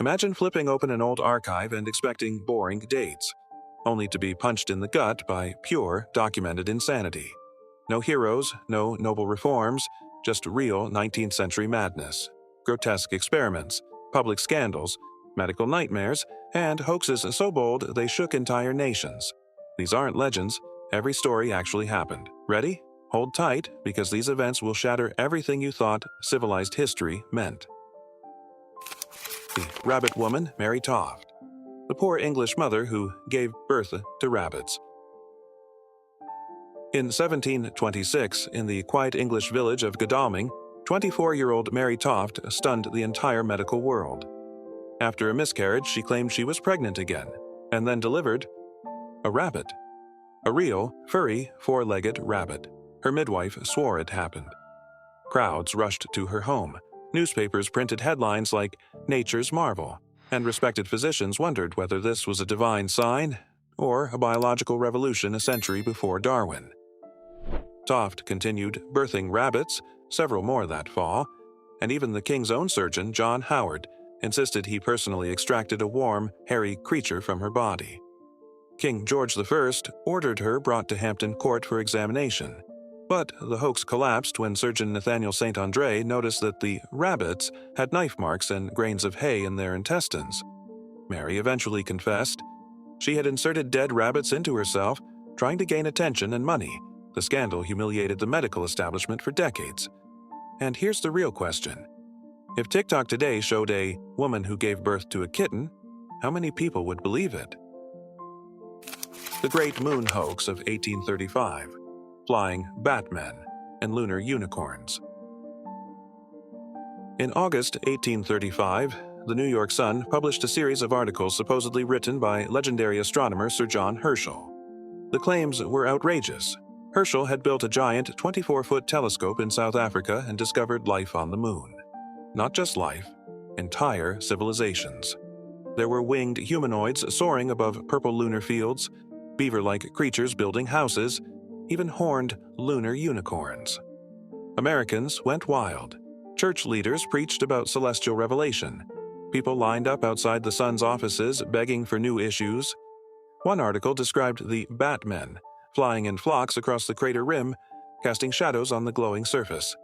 Imagine flipping open an old archive and expecting boring dates, only to be punched in the gut by pure, documented insanity. No heroes, no noble reforms, just real 19th century madness. Grotesque experiments, public scandals, medical nightmares, and hoaxes so bold they shook entire nations. These aren't legends, every story actually happened. Ready? Hold tight, because these events will shatter everything you thought civilized history meant. The rabbit woman, Mary Toft. The poor English mother who gave birth to rabbits. In 1726, in the quiet English village of Godalming, 24-year-old Mary Toft stunned the entire medical world. After a miscarriage, she claimed she was pregnant again, and then delivered a rabbit. A real, furry, four-legged rabbit. Her midwife swore it happened. Crowds rushed to her home. Newspapers printed headlines like "Nature's Marvel," and respected physicians wondered whether this was a divine sign or a biological revolution a century before Darwin. Toft continued birthing rabbits, several more that fall, and even the king's own surgeon, John Howard, insisted he personally extracted a warm, hairy creature from her body. King George I ordered her brought to Hampton Court for examination, but the hoax collapsed when surgeon Nathaniel St. Andre noticed that the rabbits had knife marks and grains of hay in their intestines. Mary eventually confessed. She had inserted dead rabbits into herself, trying to gain attention and money. The scandal humiliated the medical establishment for decades. And here's the real question. If TikTok today showed a woman who gave birth to a kitten, how many people would believe it? The Great Moon Hoax of 1835. Flying Batmen and Lunar Unicorns. In August 1835, the New York Sun published a series of articles supposedly written by legendary astronomer Sir John Herschel. The claims were outrageous. Herschel had built a giant 24-foot telescope in South Africa and discovered life on the moon. Not just life, entire civilizations. There were winged humanoids soaring above purple lunar fields, beaver-like creatures building houses, even horned lunar unicorns. Americans went wild. Church leaders preached about celestial revelation. People lined up outside the Sun's offices begging for new issues. One article described the Batmen, flying in flocks across the crater rim, casting shadows on the glowing surface.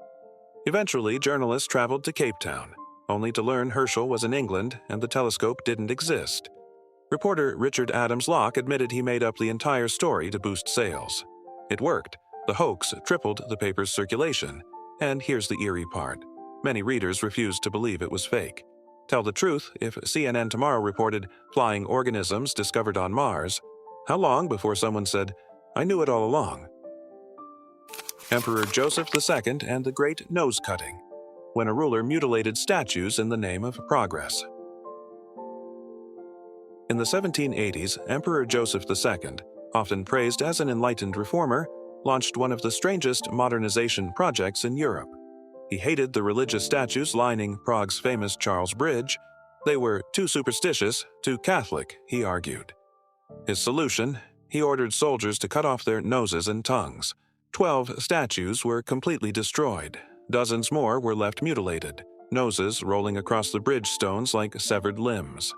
Eventually, journalists traveled to Cape Town, only to learn Herschel was in England and the telescope didn't exist. Reporter Richard Adams Locke admitted he made up the entire story to boost sales. It worked. The hoax tripled the paper's circulation. And here's the eerie part. Many readers refused to believe it was fake. Tell the truth, if CNN Tomorrow reported flying organisms discovered on Mars, how long before someone said, "I knew it all along"? Emperor Joseph II and the Great Nose Cutting, when a ruler mutilated statues in the name of progress. In the 1780s, Emperor Joseph II, often praised as an enlightened reformer, launched one of the strangest modernization projects in Europe. He hated the religious statues lining Prague's famous Charles Bridge. They were too superstitious, too Catholic, he argued. His solution? He ordered soldiers to cut off their noses and tongues. 12 statues were completely destroyed. Dozens more were left mutilated, noses rolling across the bridge stones like severed limbs.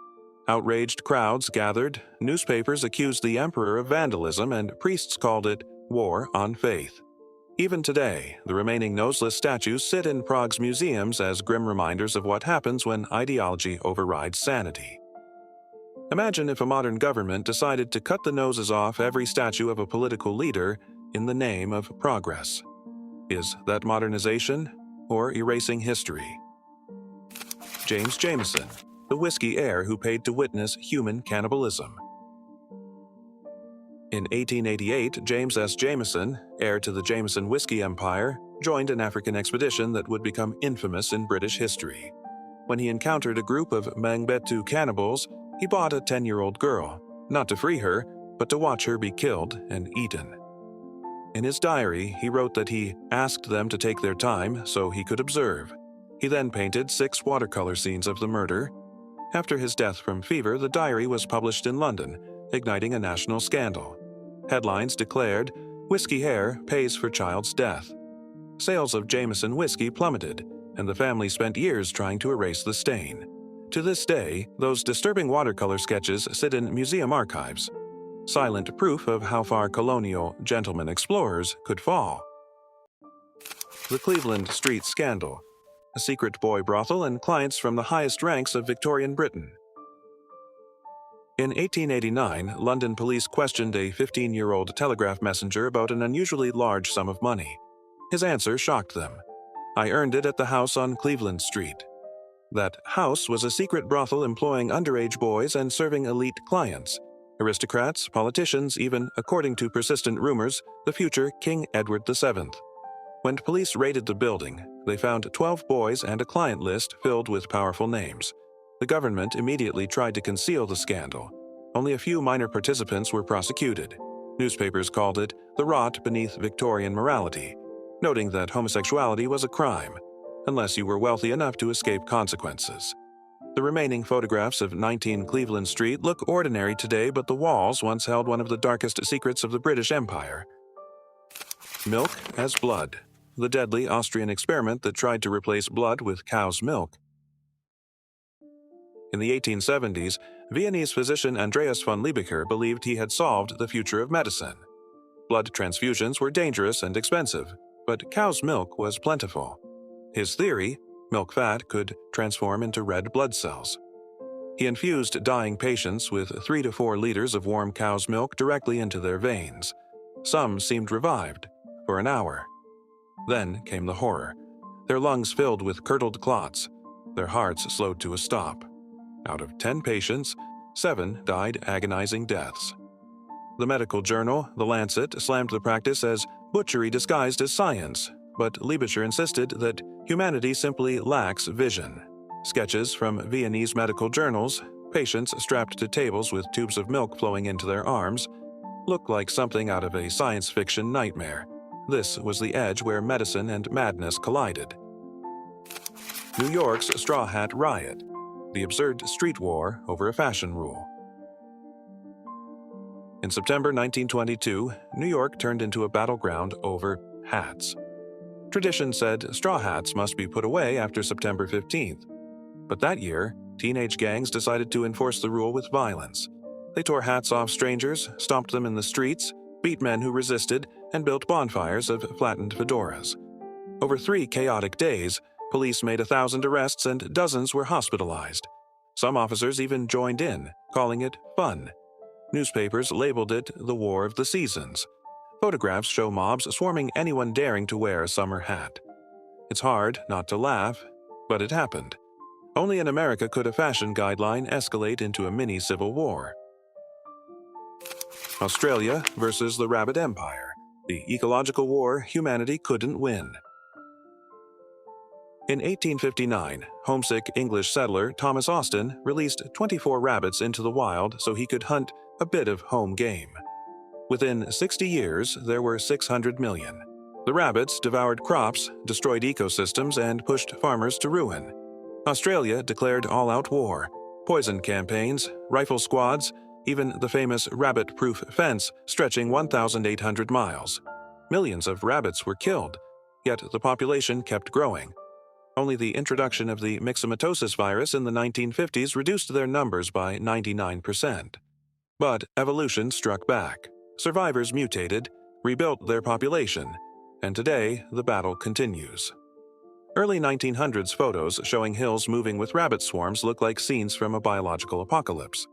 Outraged crowds gathered, newspapers accused the emperor of vandalism, and priests called it war on faith. Even today, the remaining noseless statues sit in Prague's museums as grim reminders of what happens when ideology overrides sanity. Imagine if a modern government decided to cut the noses off every statue of a political leader in the name of progress. Is that modernization or erasing history? James Jameson, the whiskey heir who paid to witness human cannibalism. In 1888, James S. Jameson, heir to the Jameson whiskey empire, joined an African expedition that would become infamous in British history. When he encountered a group of Mangbetu cannibals, he bought a 10-year-old girl, not to free her, but to watch her be killed and eaten. In his diary, he wrote that he asked them to take their time so he could observe. He then painted 6 watercolor scenes of the murder. After his death from fever, the diary was published in London, igniting a national scandal. Headlines declared, "Whiskey heir pays for child's death." Sales of Jameson whiskey plummeted, and the family spent years trying to erase the stain. To this day, those disturbing watercolor sketches sit in museum archives, silent proof of how far colonial gentlemen explorers could fall. The Cleveland Street Scandal, a secret boy brothel and clients from the highest ranks of Victorian Britain. In 1889, London police questioned a 15-year-old telegraph messenger about an unusually large sum of money. His answer shocked them. "I earned it at the house on Cleveland Street." That house was a secret brothel employing underage boys and serving elite clients, aristocrats, politicians, even, according to persistent rumors, the future King Edward VII. When police raided the building, they found 12 boys and a client list filled with powerful names. The government immediately tried to conceal the scandal. Only a few minor participants were prosecuted. Newspapers called it the rot beneath Victorian morality, noting that homosexuality was a crime, unless you were wealthy enough to escape consequences. The remaining photographs of 19 Cleveland Street look ordinary today, but the walls once held one of the darkest secrets of the British Empire. Milk as blood, the deadly Austrian experiment that tried to replace blood with cow's milk. In the 1870s, Viennese physician Andreas von Liebecker believed he had solved the future of medicine. Blood transfusions were dangerous and expensive, but cow's milk was plentiful. His theory, milk fat could transform into red blood cells. He infused dying patients with 3 to 4 liters of warm cow's milk directly into their veins. Some seemed revived for an hour. Then came the horror. Their lungs filled with curdled clots. Their hearts slowed to a stop. Out of 10 patients, 7 died agonizing deaths. The medical journal, The Lancet, slammed the practice as butchery disguised as science, but Liebecker insisted that humanity simply lacks vision. Sketches from Viennese medical journals, patients strapped to tables with tubes of milk flowing into their arms, look like something out of a science fiction nightmare. This was the edge where medicine and madness collided. New York's Straw Hat Riot, the absurd street war over a fashion rule. In September 1922, New York turned into a battleground over hats. Tradition said straw hats must be put away after September 15th. But that year, teenage gangs decided to enforce the rule with violence. They tore hats off strangers, stomped them in the streets, beat men who resisted, and built bonfires of flattened fedoras. Over 3 chaotic days, police made 1,000 arrests and dozens were hospitalized. Some officers even joined in, calling it fun. Newspapers labeled it the War of the Seasons. Photographs show mobs swarming anyone daring to wear a summer hat. It's hard not to laugh, but it happened. Only in America could a fashion guideline escalate into a mini civil war. Australia versus the Rabbit Empire, the ecological war humanity couldn't win. In 1859, homesick English settler Thomas Austin released 24 rabbits into the wild so he could hunt a bit of home game. Within 60 years, there were 600 million. The rabbits devoured crops, destroyed ecosystems, and pushed farmers to ruin. Australia declared all-out war, poison campaigns, rifle squads, even the famous rabbit-proof fence stretching 1,800 miles. Millions of rabbits were killed, yet the population kept growing. Only the introduction of the myxomatosis virus in the 1950s reduced their numbers by 99%. But evolution struck back. Survivors mutated, rebuilt their population, and today the battle continues. Early 1900s photos showing hills moving with rabbit swarms look like scenes from a biological apocalypse.